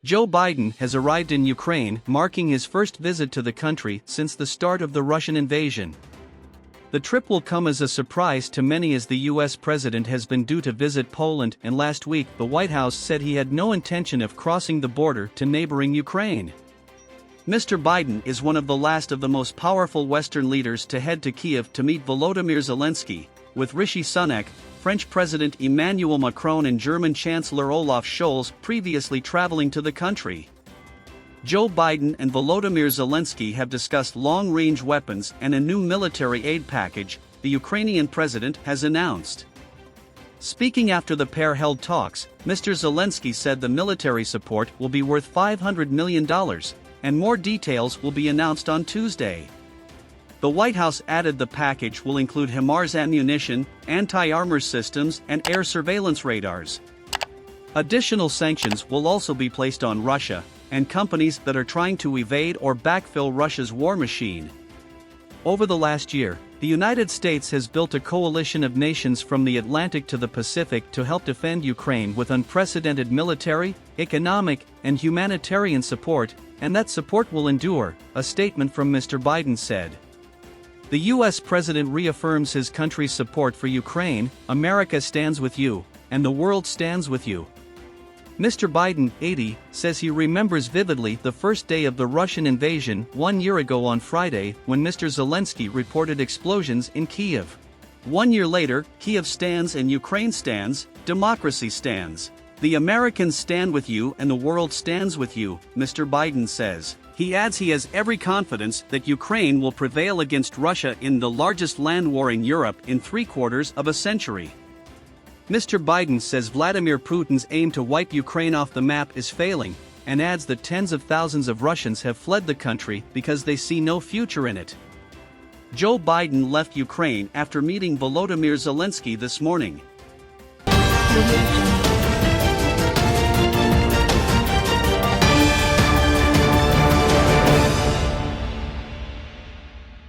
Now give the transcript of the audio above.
Joe Biden has arrived in Ukraine, marking his first visit to the country since the start of the Russian invasion. The trip will come as a surprise to many as the U.S. president has been due to visit Poland, and last week the White House said he had no intention of crossing the border to neighboring Ukraine. Mr. Biden is one of the last of the most powerful Western leaders to head to Kyiv to meet Volodymyr Zelenskyy, with Rishi Sunak, French President Emmanuel Macron and German Chancellor Olaf Scholz previously traveling to the country. Joe Biden and Volodymyr Zelenskyy have discussed long-range weapons and a new military aid package, the Ukrainian president has announced. Speaking after the pair held talks, Mr. Zelenskyy said the military support will be worth $500 million, and more details will be announced on Tuesday. The White House added the package will include HIMARS ammunition, anti-armor systems, and air surveillance radars. Additional sanctions will also be placed on Russia and companies that are trying to evade or backfill Russia's war machine. Over the last year, the United States has built a coalition of nations from the Atlantic to the Pacific to help defend Ukraine with unprecedented military, economic, and humanitarian support, and that support will endure, a statement from Mr. Biden said. The U.S. president reaffirms his country's support for Ukraine. America stands with you, and the world stands with you. Mr. Biden, 80, says he remembers vividly the first day of the Russian invasion 1 year ago on Friday when Mr. Zelenskyy reported explosions in Kyiv. 1 year later, Kyiv stands and Ukraine stands, democracy stands. The Americans stand with you and the world stands with you, Mr. Biden says. He adds he has every confidence that Ukraine will prevail against Russia in the largest land war in Europe in 3/4 of a century. Mr. Biden says Vladimir Putin's aim to wipe Ukraine off the map is failing, and adds that tens of thousands of Russians have fled the country because they see no future in it. Joe Biden left Ukraine after meeting Volodymyr Zelenskyy this morning.